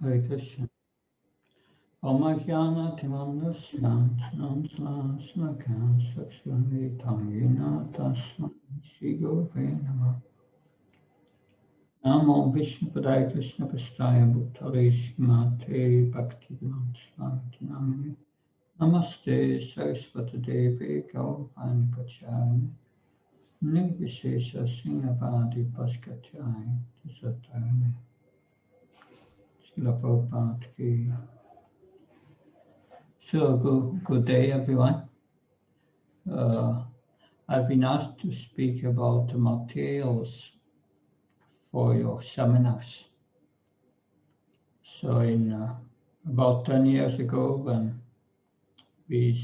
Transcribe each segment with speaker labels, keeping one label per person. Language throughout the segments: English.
Speaker 1: Hare Krishna. Omajnana Timandasyan Snanslakan Sakshami Tangina Tasman Shigove Nama. Namo Vishnu Padaya Krishna Pastaya Bhuttale Srimate Bhaktivedanta Swami Namini. Namaste Saraswati Devi Gaurani Pachayani. Nirvishesha Srinyavadi Paskatyai Tisatayani. Srila Prabhupada Ki. So, good day, everyone. I've been asked to speak about the materials for your seminars. So, about 10 years ago, when we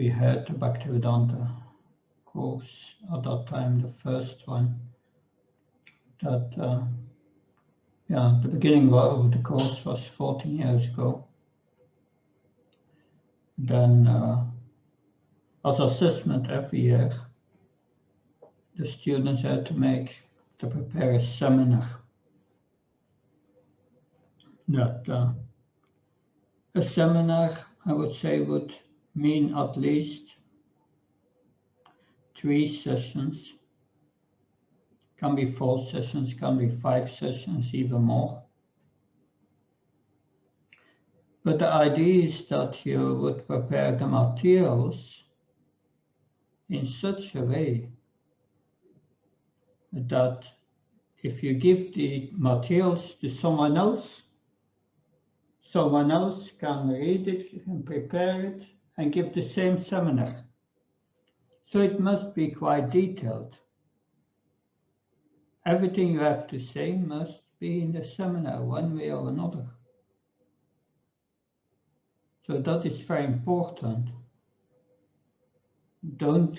Speaker 1: had the Bhaktivedanta course, at that time, the first one, that, the beginning of the course was 14 years ago. Then, as assessment every year, the students had to prepare a seminar. That a seminar, I would say, would mean at least 3 sessions. Can be 4 sessions, can be 5 sessions, even more. But the idea is that you would prepare the materials in such a way that if you give the materials to someone else can read it and prepare it and give the same seminar. So it must be quite detailed. Everything you have to say must be in the seminar, one way or another. So that is very important. Don't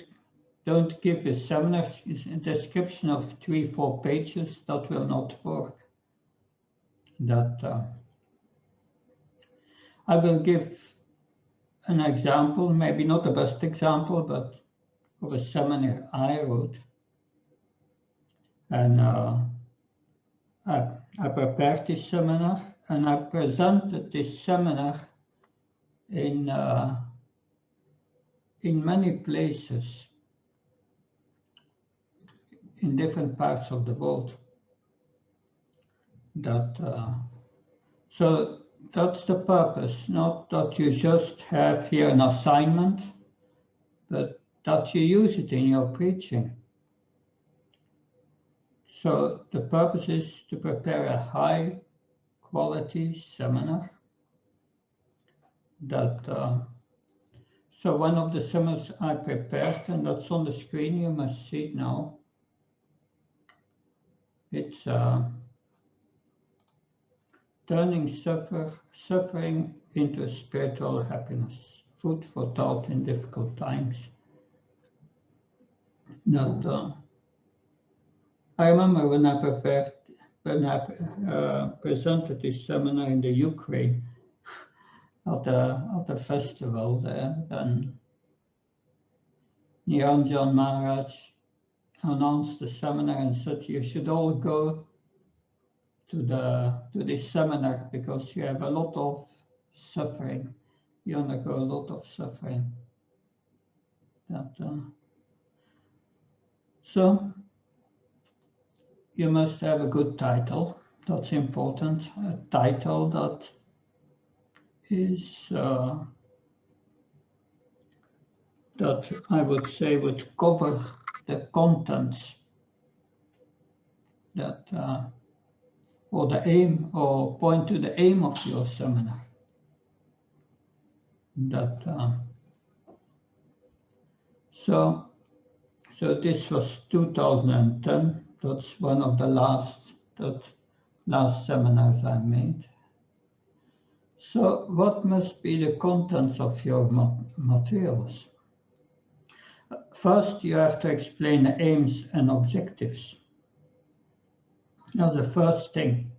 Speaker 1: give a seminar a description of 3-4 pages. That will not work. I will give an example, maybe not the best example, but of a seminar I wrote. And I prepared this seminar and I presented this seminar in many places in different parts of the world. So that's the purpose, not that you just have here an assignment, but that you use it in your preaching. So the purpose is to prepare a high quality seminar. So one of the seminars I prepared, and that's on the screen, you must see it now. It's turning suffering into spiritual happiness, food for thought in difficult times. I remember when I presented this seminar in the Ukraine at the festival there, then Niranjan Maharaj announced the seminar and said, you should all go to this seminar because you have a lot of suffering. You undergo a lot of suffering. So you must have a good title. That's important. A title that is that I would say would cover the contents that or the aim, or point to the aim of your seminar. So this was 2010. That's one of the last seminars I made. So what must be the contents of your materials? First, you have to explain the aims and objectives. That's the first thing.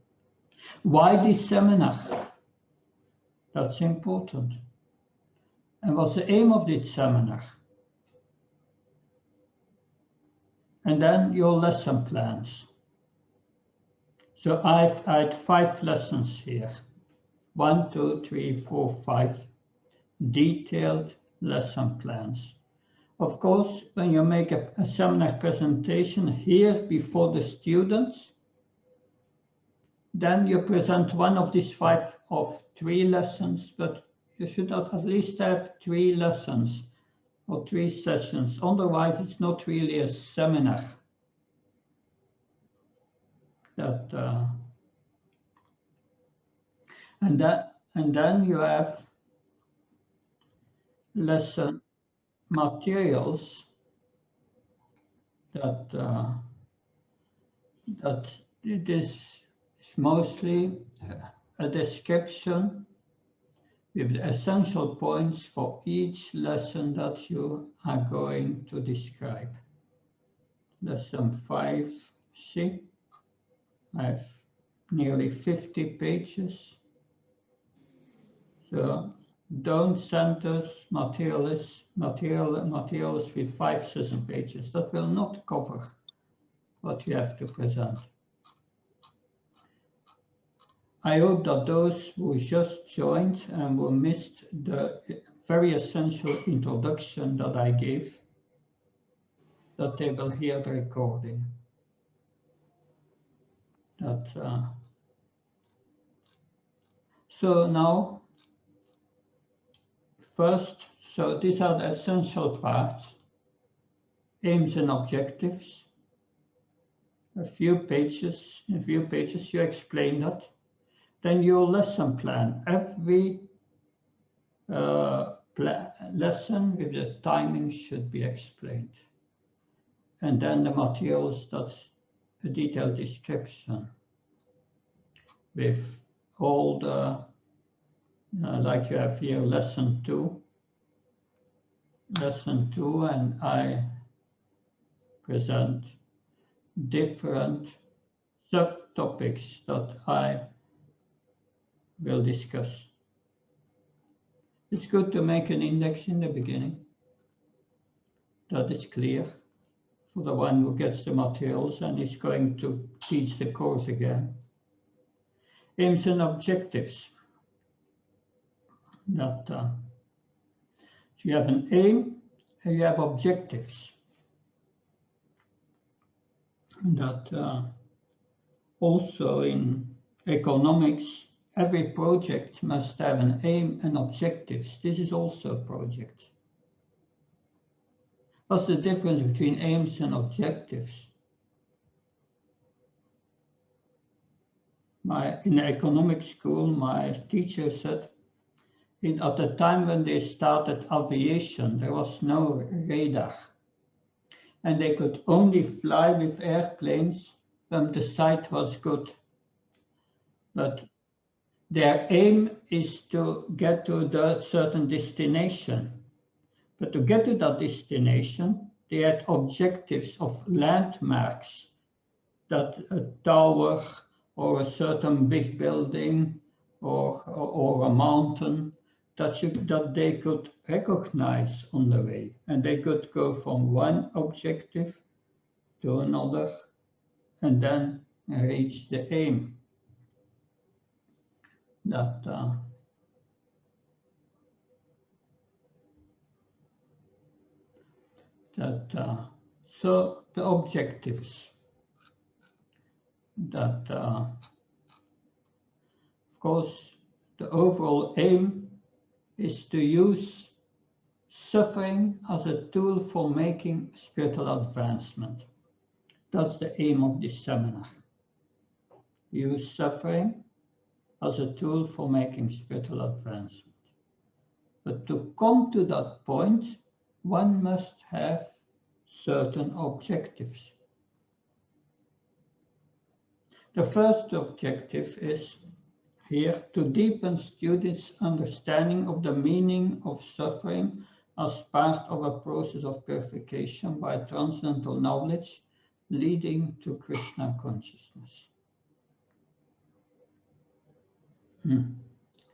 Speaker 1: Why this seminar? That's important. And what's the aim of this seminar? And then your lesson plans. So I had 5 lessons here. 1, 2, 3, 4, 5 detailed lesson plans. Of course, when you make a seminar presentation here before the students, then you present one of these 5 of 3 lessons, but you should at least have 3 lessons or 3 sessions. Otherwise, it's not really a seminar. And then you have lesson materials that it is mostly a description with the essential points for each lesson that you are going to describe. Lesson 5C, I have nearly 50 pages. So don't send us materials with 5,000 pages. That will not cover what you have to present. I hope that those who just joined and who missed the very essential introduction that I gave, that they will hear the recording. So now, first, so these are the essential parts, aims and objectives. In a few pages you explain that. Then your lesson plan. Every lesson with the timing should be explained. And then the materials, that's a detailed description with all the, like you have here, lesson 2, and I present different subtopics that I will discuss. It's good to make an index in the beginning. That is clear for the one who gets the materials and is going to teach the course again. Aims and objectives. So you have an aim and you have objectives. Also in economics, every project must have an aim and objectives. This is also a project. What's the difference between aims and objectives? In the economic school, my teacher said, at the time when they started aviation, there was no radar. And they could only fly with airplanes when the sight was good. But their aim is to get to the certain destination. But to get to that destination, they had objectives of landmarks, that a tower or a certain big building or a mountain that they could recognize on the way. And they could go from one objective to another and then reach the aim. So the objectives of course, the overall aim is to use suffering as a tool for making spiritual advancement. That's the aim of this seminar. Use suffering as a tool for making spiritual advancement. But to come to that point, one must have certain objectives. The first objective is here to deepen students' understanding of the meaning of suffering as part of a process of purification by transcendental knowledge leading to Krishna consciousness.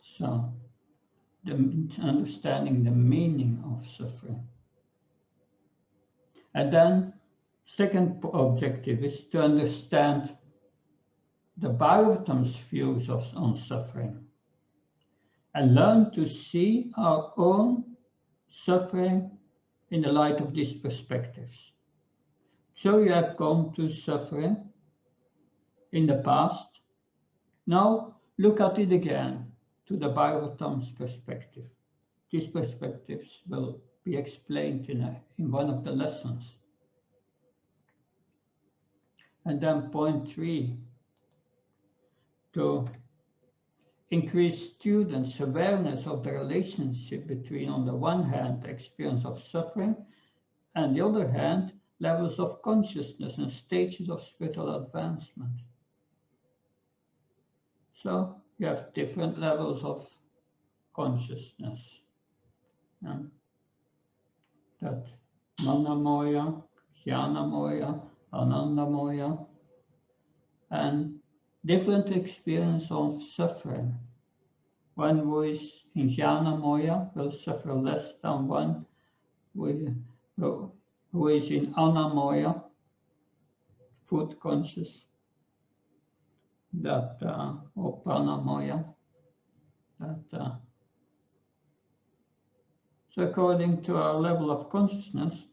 Speaker 1: So, understanding the meaning of suffering. And then, second objective is to understand the Bhagavatam's views on suffering and learn to see our own suffering in the light of these perspectives. So you have gone to suffering in the past. Now look at it again to the Bhagavatam's perspective. These perspectives will be explained in one of the lessons. And then point 3, to increase students' awareness of the relationship between, on the one hand, the experience of suffering, and the other hand, levels of consciousness and stages of spiritual advancement. So you have different levels of consciousness. That Manamoya, Jnanamoya, Anandamoya, and different experience of suffering. One who is in Jnanamoya will suffer less than one who is in Anamoya, food conscious, that or Pranamoya, that so according to our level of consciousness,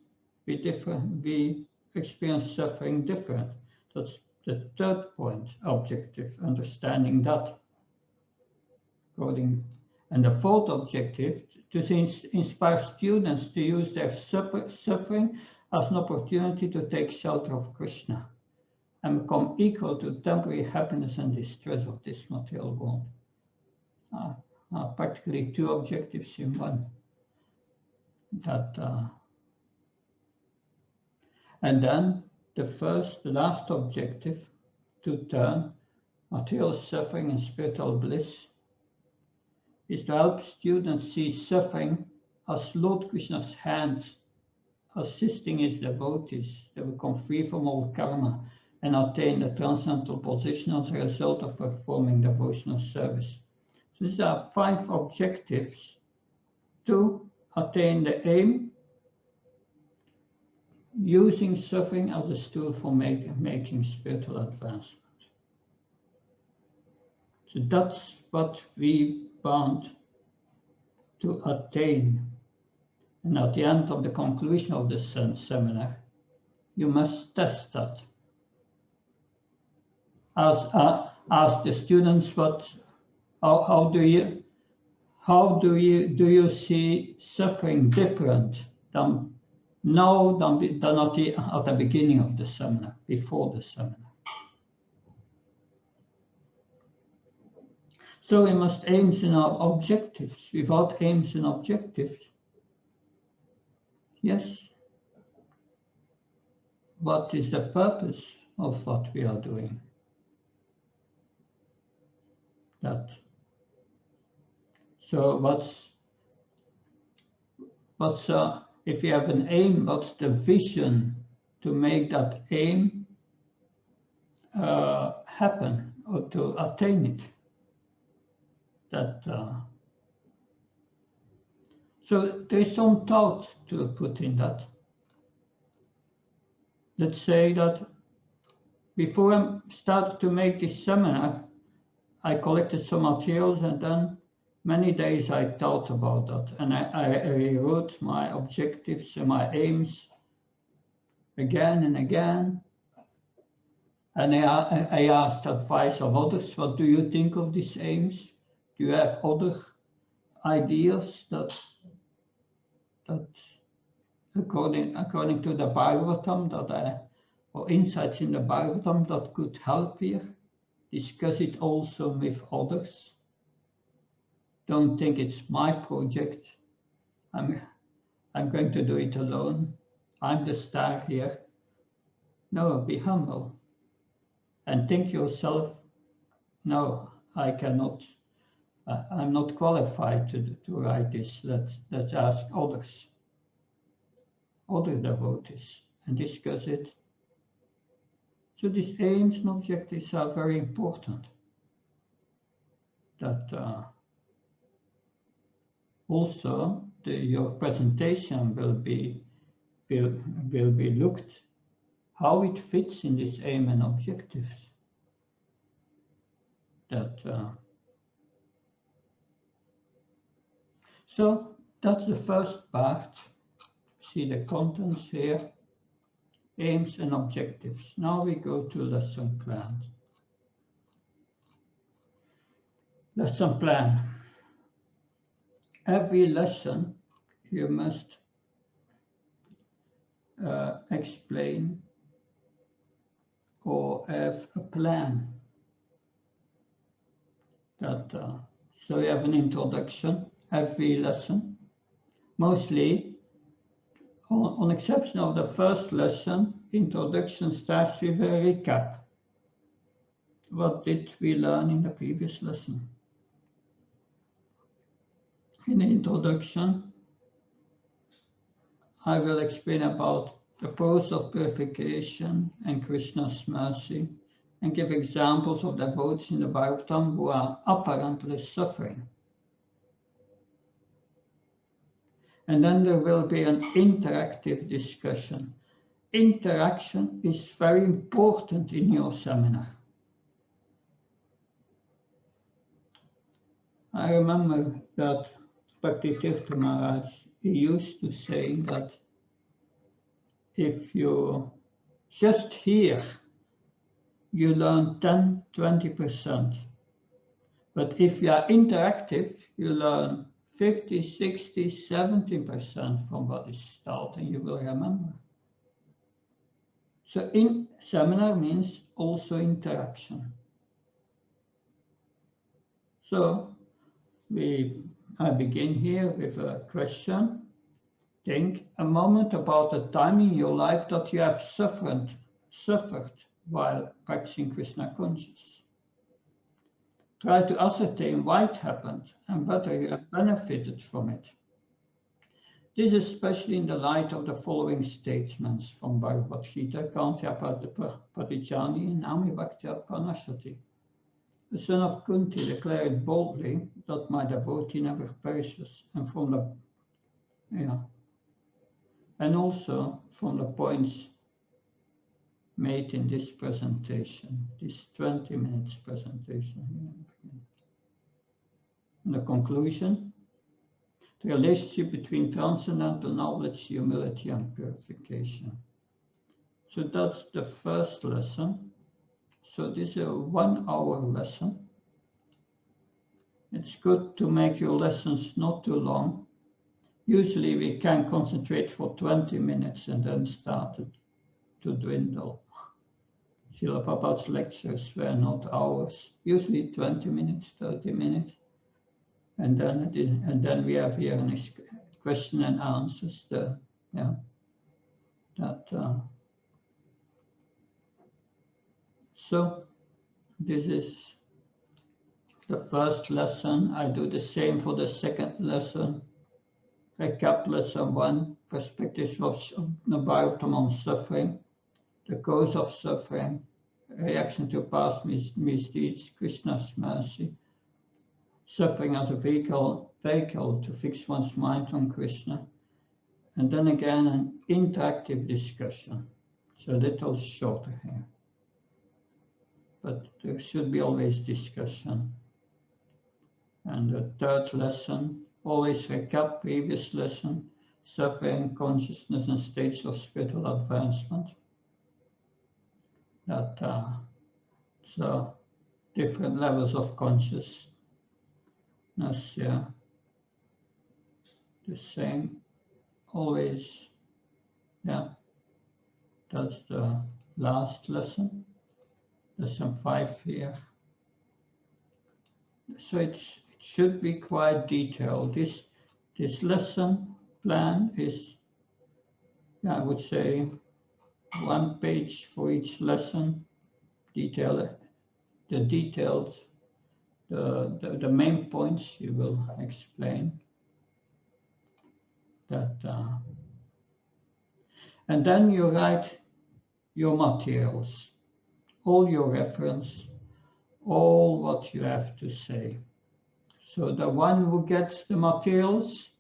Speaker 1: we experience suffering different. That's the third point, objective, understanding that. And the fourth objective, to inspire students to use their suffering as an opportunity to take shelter of Krishna and become equal to temporary happiness and distress of this material world. Practically two objectives in one. And then the last objective, to turn material suffering and spiritual bliss, is to help students see suffering as Lord Krishna's hands assisting his devotees to become free from all karma and attain the transcendental position as a result of performing devotional service. So these are 5 objectives to attain the aim, using suffering as a tool for making spiritual advancement. So that's what we want to attain. And at the end of the conclusion of the seminar, you must test that. Ask the students how do you see suffering different than now than at the beginning of the seminar, before the seminar. So we must aim in our objectives. Without aims and objectives, yes, what is the purpose of what we are doing? So if you have an aim, what's the vision to make that aim happen or to attain it? So there's some thought to put in that. Let's say that before I started to make this seminar, I collected some materials, and then many days I thought about that, and I rewrote my objectives and my aims again and again. And I asked advice of others. What do you think of these aims? Do you have other ideas that according to the Bhagavatam, or insights in the Bhagavatam that could help here? Discuss it also with others. Don't think it's my project. I'm going to do it alone. I'm the star here. No, be humble and think yourself, no, I cannot. I'm not qualified to write this. Let's ask others, other devotees, and discuss it. So these aims and objectives are very important. That also your presentation will be looked how it fits in this aim and objectives. So that's the first part. See the contents here, aims and objectives. Now we go to lesson plan. Lesson plan. Every lesson you must explain or have a plan. So you have an introduction every lesson. Mostly, on exception of the first lesson, introduction starts with a recap. What did we learn in the previous lesson? In the introduction, I will explain about the process of purification and Krishna's mercy, and give examples of devotees in the Bhagavatam who are apparently suffering. And then there will be an interactive discussion. Interaction is very important in your seminar. I remember that Bhaktivedanta Maharaj, he used to say that if you just hear, you learn 10–20%. But if you are interactive, you learn 50, 60, 70% from what is taught, and you will remember. So in seminar means also interaction. So I begin here with a question. Think a moment about a time in your life that you have suffered while practicing Krishna consciousness. Try to ascertain why it happened and whether you have benefited from it. This is especially in the light of the following statements from Bhagavad Gita, Kantya Patijani Nami Bhaktya Panashati. The son of Kunti declared boldly that my devotee never perishes, and and also from the points made in this presentation, this 20 minutes presentation here. In the conclusion, the relationship between transcendental knowledge, humility, and purification. So that's the first lesson. So this is a 1 hour lesson. It's good to make your lessons not too long. Usually we can concentrate for 20 minutes and then start to dwindle. Srila Prabhupada's lectures were not hours, usually 20 minutes, 30 minutes. And then we have here a question and answers. So this is the first lesson. I do the same for the second lesson. Recap lesson 1, perspectives of the Bhagavatam on suffering, the cause of suffering, reaction to past misdeeds, Krishna's mercy, suffering as a vehicle to fix one's mind on Krishna, and then again an interactive discussion. It's a little shorter here, but there should be always discussion. And the third lesson, always recap previous lesson, suffering, consciousness, and states of spiritual advancement. So different levels of consciousness, the same, always, that's the last lesson, lesson 5 here. So it should be quite detailed. This lesson plan is, I would say, 1 page for each lesson, the details, the main points you will explain. And then you write your materials, all your reference, all what you have to say. So the one who gets the materials,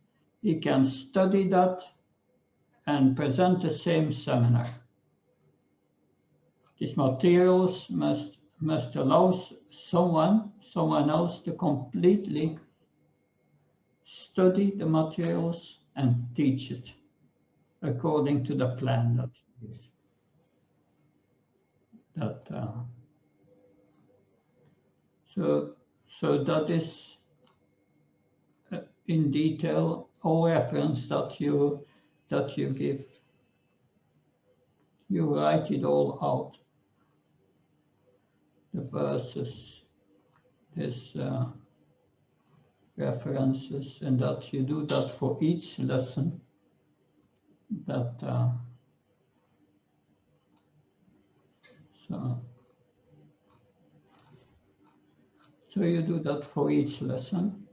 Speaker 1: he can study that and present the same seminar. These materials must must allow someone else to completely study the materials and teach it according to the plan that you give. So that is in detail all reference that you give. You write it all out. The verses, this references, and that you do that for each lesson. So you do that for each lesson.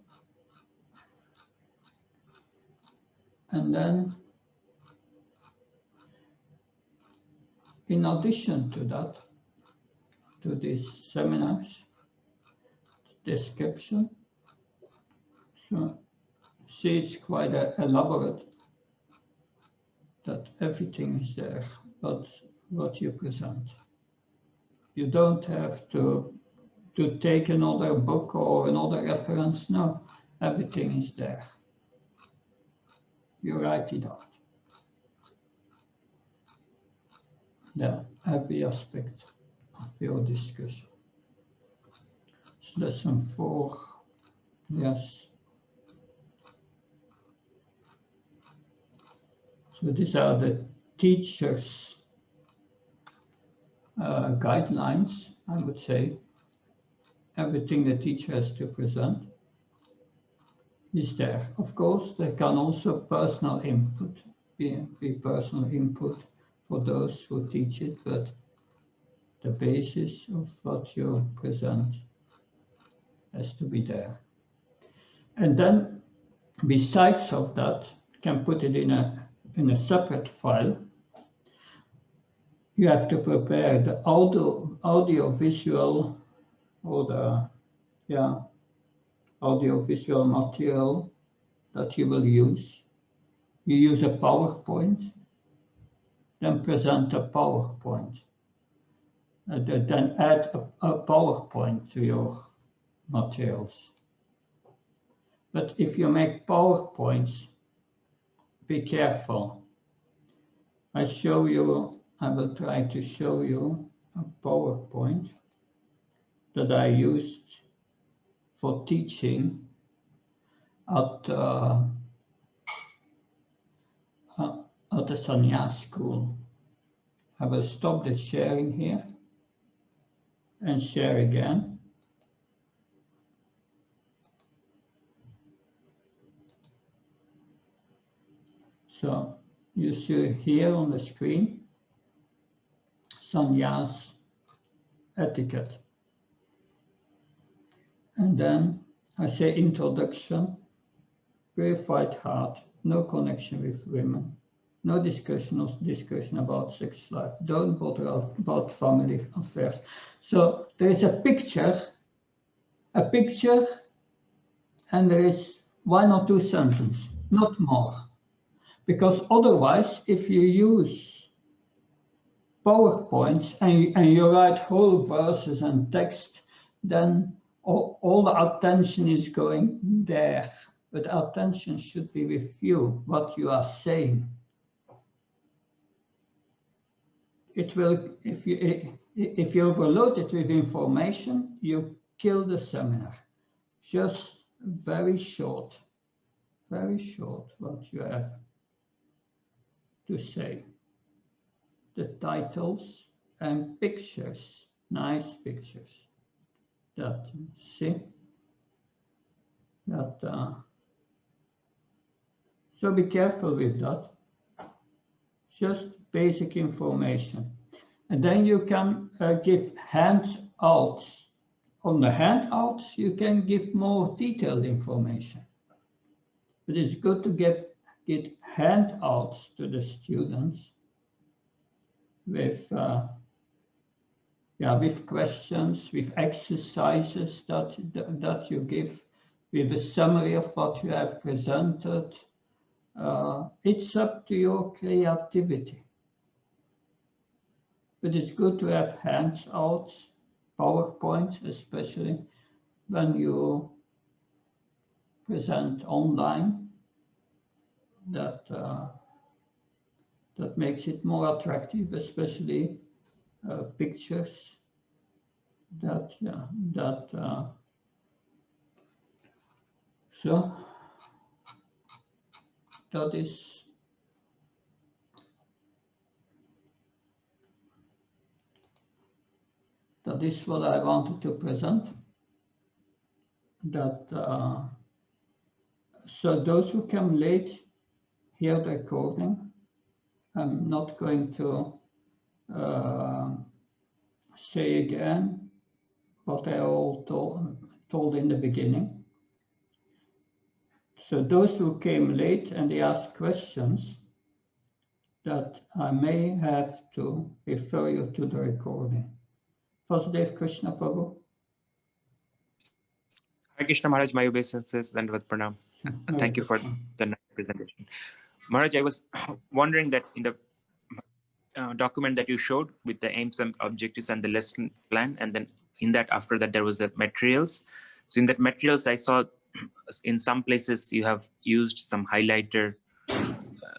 Speaker 1: And then, in addition to that, to these seminars, description, so see it's quite elaborate, that everything is there, but what you present. You don't have to take another book or another reference, no, everything is there. You write it out. There, every aspect of your discussion. It's lesson 4, yes. So these are the teacher's guidelines, I would say. Everything the teacher has to present is there. Of course, there can also personal input, be personal input for those who teach it, but the basis of what you present has to be there. And then, besides of that, you can put it in a separate file. You have to prepare the audio-visual or the audio-visual material that you will use. You use a PowerPoint, then present a PowerPoint. Then add a PowerPoint to your materials. But if you make PowerPoints, be careful. I will try to show you a PowerPoint that I used for teaching at the sannyas school. I will stop the sharing here and share again. So you see here on the screen, sannyas etiquette. And then I say introduction, purified heart, no connection with women, no discussion about sex life, don't bother about family affairs. So there is a picture, and there is 1 or 2 sentences, not more. Because otherwise, if you use PowerPoints and you write whole verses and text, then all the attention is going there. But attention should be with you, what you are saying. It will, if you overload it with information, you kill the seminar. Just very short what you have to say. The titles and pictures, nice pictures. That, see? That, so be careful with that. Just basic information. And then you can give handouts. On the handouts, you can give more detailed information. But it's good to get handouts to the students with questions, with exercises that you give, with a summary of what you have presented. It's up to your creativity. But it's good to have handouts, PowerPoint, especially when you present online, that makes it more attractive, especially pictures. So that is what I wanted to present. So those who come late hear the recording. I'm not going to say again what I all told in the beginning. So those who came late and they asked questions, that I may have to refer you to the recording. Vasudev Krishna Prabhu.
Speaker 2: Hare Krishna Maharaj, my obeisances, Dandavat Pranam. Thank you for the nice presentation. Maharaj, I was wondering that in the document that you showed with the aims and objectives and the lesson plan, and then in that, after that, there was the materials. So in that materials, I saw in some places you have used some highlighter.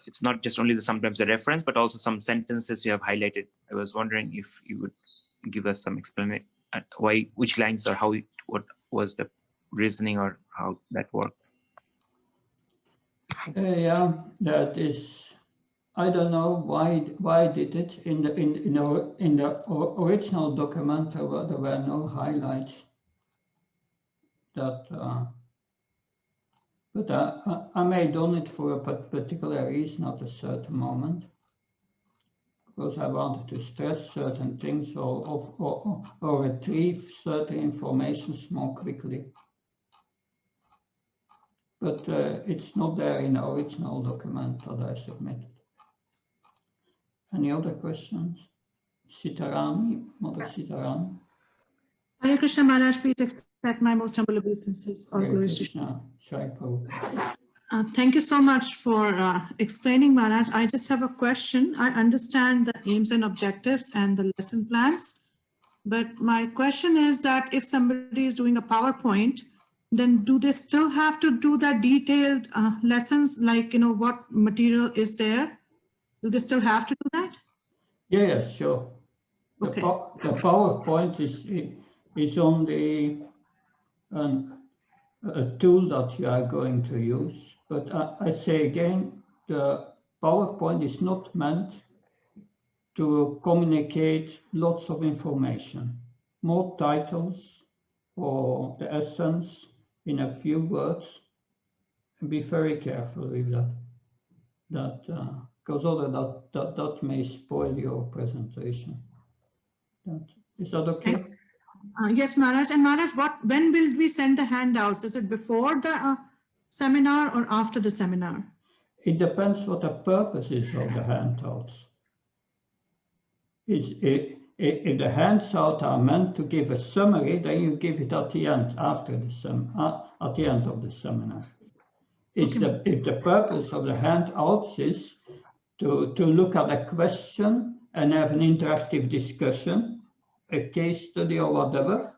Speaker 2: It's not just only sometimes a reference, but also some sentences you have highlighted. I was wondering if you would give us some explanation why, which lines or how, what was the reasoning or how that worked.
Speaker 1: Yeah, that is. I don't know why did it in the original document there were no highlights. That, but I may have done it for a particular reason at a certain moment, because I wanted to stress certain things or retrieve certain information more quickly. But it's not there in the original document that I submitted. Any other questions? Sitarani, Mother Sitarani.
Speaker 3: Hare Krishna Maharaj, please accept my most humble obeisances. All glories to Krishna. Thank you so much for explaining, Maharaj. I just have a question. I understand the aims and objectives and the lesson plans, but my question is that if somebody is doing a PowerPoint, then do they still have to do that detailed lessons, like, what material is there? Do they still have to do that?
Speaker 1: Yeah, sure. Okay. The PowerPoint is only a tool that you are going to use. But I say again, the PowerPoint is not meant to communicate lots of information. More titles or the essence in a few words. And be very careful with that. Because that may spoil your presentation. Is that okay?
Speaker 3: Yes, Maharaj. And Maharaj, when will we send the handouts? Is it before the seminar or after the seminar?
Speaker 1: It depends what the purpose is of the handouts. If the handouts are meant to give a summary, then you give it at the end, after the at the end of the seminar. If the purpose of the handouts is to look at a question and have an interactive discussion, a case study or whatever,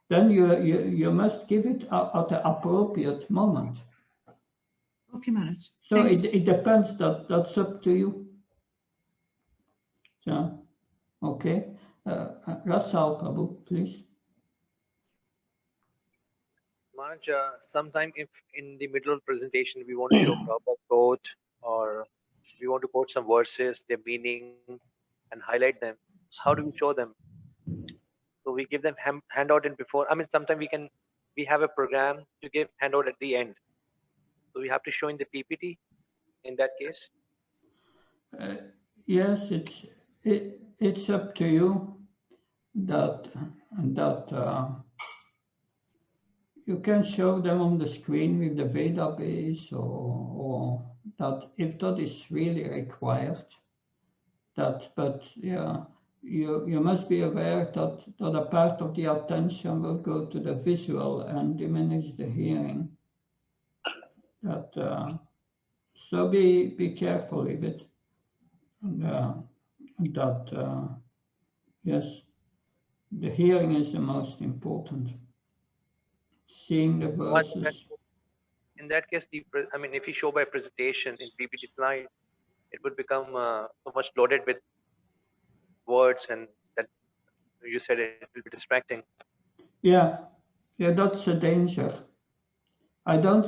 Speaker 1: then you must give it at the appropriate moment.
Speaker 3: Okay, Maharaj.
Speaker 1: So it depends. That's up to you. So, okay. Rasal Prabhu, please.
Speaker 4: Maharaj, sometime if in the middle of presentation we want to show a quote or we want to quote some verses, their meaning, and highlight them, how do we show them? So we give them handout in before. I mean, sometimes we have a program to give handout at the end. So we have to show in the PPT in that case.
Speaker 1: Yes, it's up to you. That you can show them on the screen with the database, or that if that is really required. But yeah, you must be aware that a part of the attention will go to the visual and diminish the hearing. So be careful with it. Yes. The hearing is the most important. Seeing the verses.
Speaker 4: In that case, I mean, if you show by presentation in PPT slide, it would become so much loaded with words, and that you said it will be distracting.
Speaker 1: Yeah, that's a danger. I don't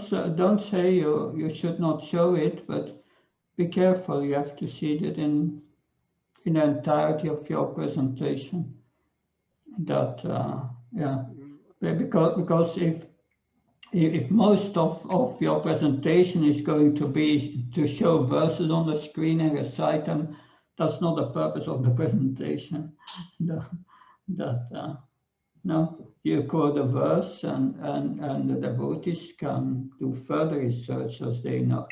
Speaker 1: say you should not show it, but be careful. You have to see it in the entirety of your presentation. That yeah, because if most of your presentation is going to be to show verses on the screen and recite them, that's not the purpose of the presentation. No, you quote a verse, and the devotees can do further research as they know.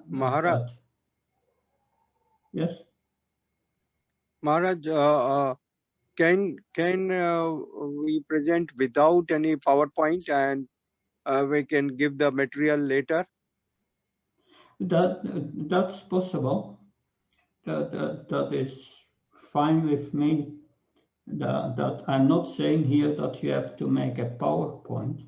Speaker 5: Maharaj.
Speaker 1: Yes.
Speaker 5: Maharaj, can we present without any PowerPoint, and we can give the material later?
Speaker 1: That's possible. That is fine with me. That I'm not saying here that you have to make a PowerPoint,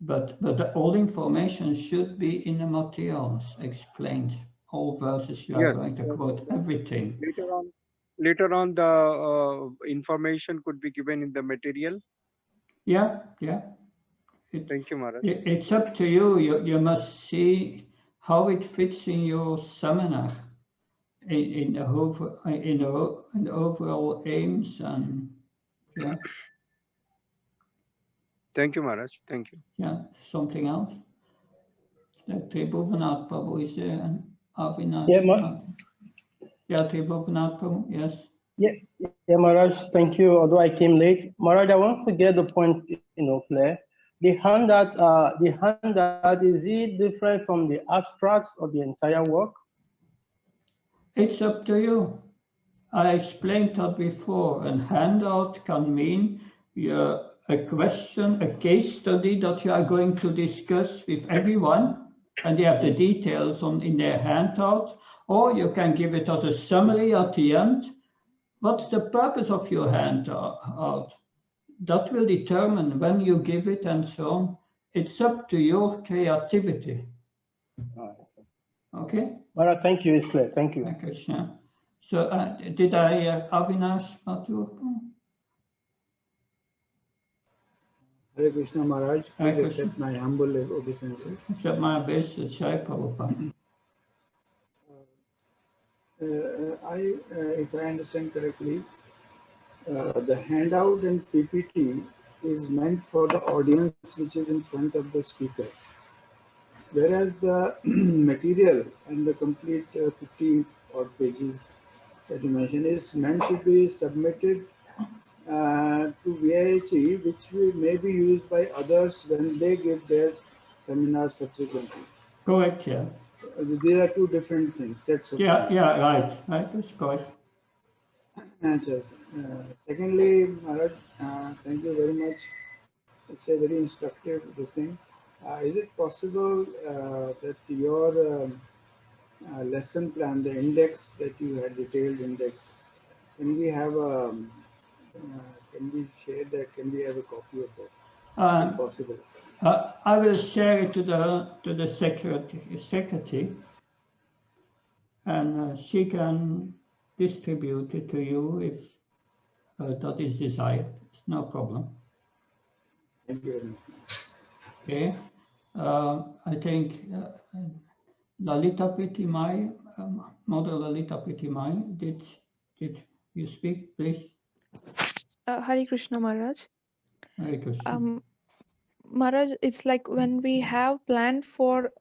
Speaker 1: but all information should be in the materials explained. All verses you are going to quote, everything.
Speaker 5: Later on, the information could be given in the material.
Speaker 1: Yeah.
Speaker 5: Thank you, Maharaj.
Speaker 1: It's up to you. You must see how it fits in your seminar, in the overall aims, and yeah.
Speaker 5: Thank you, Maharaj. Thank you.
Speaker 1: Yeah, something else? Tribhuvannath Prabhu is there, and Avinash. Yeah, Tribhuvannath Prabhu, yes.
Speaker 6: Yeah, Maharaj, thank you. Although I came late, Maharaj, I want to get the point, clear. The handout, is it different from the abstracts of the entire work?
Speaker 1: It's up to you. I explained that before. A handout can mean a question, a case study that you are going to discuss with everyone, and they have the details in their handout, or you can give it as a summary at the end. What's the purpose of your handout? That will determine when you give it and so on. It's up to your creativity. Okay?
Speaker 6: Maharaj, thank you. It's clear. Thank you.
Speaker 1: Thank you, Krishna. So did I, Avinash Mathur?
Speaker 7: Hare Krishna Maharaj,
Speaker 1: Hare
Speaker 7: please
Speaker 1: Krishna.
Speaker 7: accept my humble obeisances.
Speaker 1: Accept my obeisance, Jai Prabhupada.
Speaker 7: If I understand correctly, the handout and PPT is meant for the audience which is in front of the speaker, whereas the material and the complete 50 odd pages that you mentioned is meant to be submitted to VIHE, which may be used by others when they give their seminar subsequently.
Speaker 1: Correct, yeah.
Speaker 7: These are two different things. Sets of
Speaker 1: Yeah,
Speaker 7: things.
Speaker 1: yeah, right, that's correct.
Speaker 7: Answer. Secondly, Maharaj, thank you very much. It's a very instructive thing. Is it possible that your lesson plan, the index that you had, detailed index, can we have can we share that? Can we have a copy of that, if possible?
Speaker 1: I will share it to the secretary, and she can distribute it to you if that is desired. It's no problem.
Speaker 7: Thank you very much.
Speaker 1: Okay. I think Lalita Pritimai, Mother Lalita Pritimai, did you speak, please?
Speaker 8: Hare Krishna Maharaj.
Speaker 1: Hare Krishna.
Speaker 8: Maharaj, it's like when we have planned for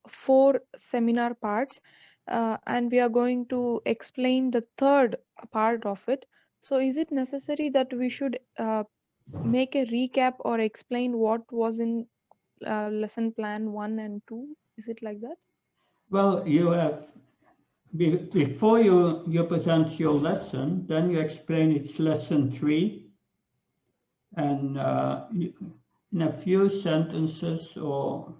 Speaker 8: 4 seminar parts, and we are going to explain the third part of it. So is it necessary that we should make a recap or explain what was in lesson plan 1 and 2? Is it like that?
Speaker 1: Well, you have, before you present your lesson, then you explain it's lesson 3, and in a few sentences or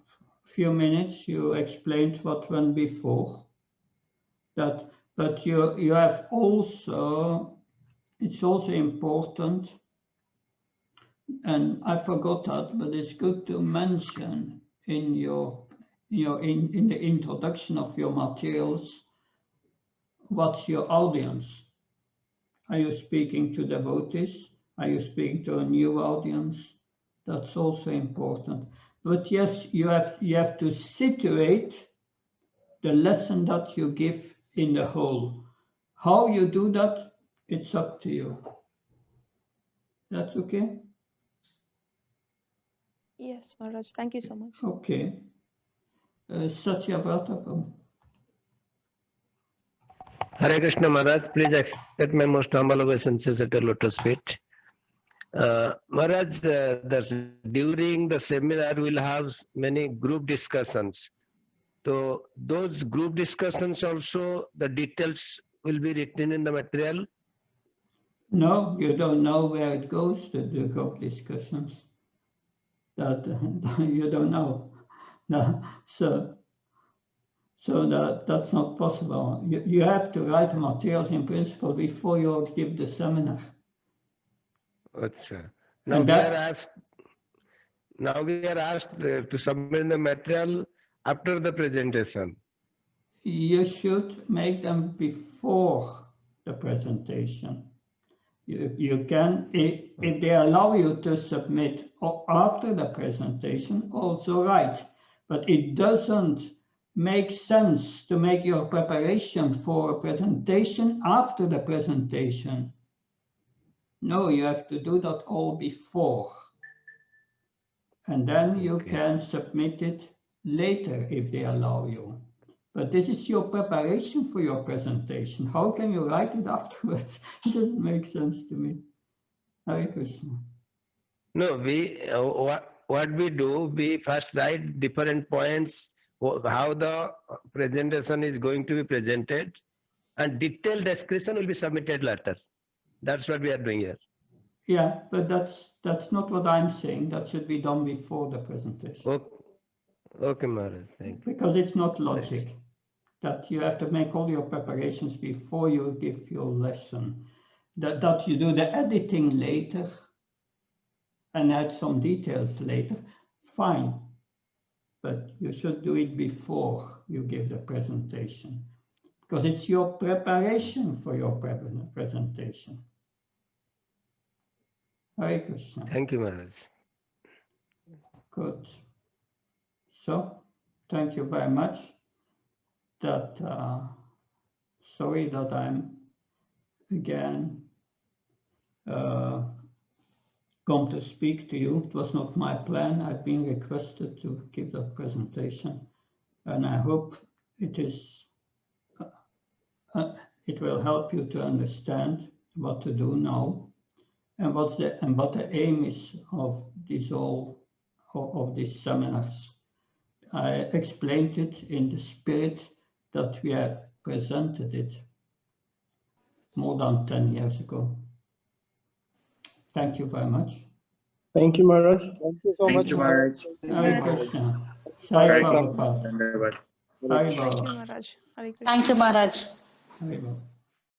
Speaker 1: few minutes you explained what went before that, but you have also it's also important, and I forgot that, but it's good to mention in in the introduction of your materials, what's your audience? Are you speaking to devotees? Are you speaking to a new audience? That's also important. But yes, you have to situate the lesson that you give in the whole. How you do that, it's up to you. That's okay?
Speaker 8: Yes, Maharaj. Thank you so much.
Speaker 1: Okay. Satya Vratapu.
Speaker 9: Hare Krishna Maharaj, please accept my most humble obeisances at your lotus feet. Maharaj, during the seminar we'll have many group discussions. So those group discussions also, the details will be written in the material?
Speaker 1: No, you don't know where it goes, the group discussions. That you don't know. No, so that's not possible. You have to write materials in principle before you give the seminar.
Speaker 9: Achha.
Speaker 1: And
Speaker 9: Now we are asked to submit the material after the presentation.
Speaker 1: You should make them before the presentation. You can, if they allow you to submit after the presentation, also write. But it doesn't make sense to make your preparation for a presentation after the presentation. No, you have to do that all before. And then you can submit it later if they allow you. But this is your preparation for your presentation. How can you write it afterwards? It doesn't make sense to me. Hare Krishna.
Speaker 9: No, what we do, we first write different points, how the presentation is going to be presented, and detailed description will be submitted later. That's what we are doing here.
Speaker 1: Yeah, but that's not what I'm saying. That should be done before the presentation.
Speaker 9: Okay, Maharaj, thank you.
Speaker 1: Because it's not logic. That you have to make all your preparations before you give your lesson. That you do the editing later and add some details later, fine. But you should do it before you give the presentation. Because it's your preparation for your presentation. Hare Krishna.
Speaker 9: Thank you, Maharaj.
Speaker 1: Good. So, thank you very much. Sorry that I'm again come to speak to you. It was not my plan. I've been requested to give that presentation, and I hope it will help you to understand what to do now, and what the aim is of these seminars. I explained it in the spirit that we have presented it more than 10 years ago. Thank you very much.
Speaker 6: Thank you, Maharaj.
Speaker 5: Thank you so much, Maharaj.
Speaker 1: Hare Krishna. Sai Prabhupada. Hare
Speaker 8: Thank you,
Speaker 1: Baba.
Speaker 8: Maharaj. Hare Krishna.
Speaker 10: Thank you, Maharaj.
Speaker 1: Hare Baba.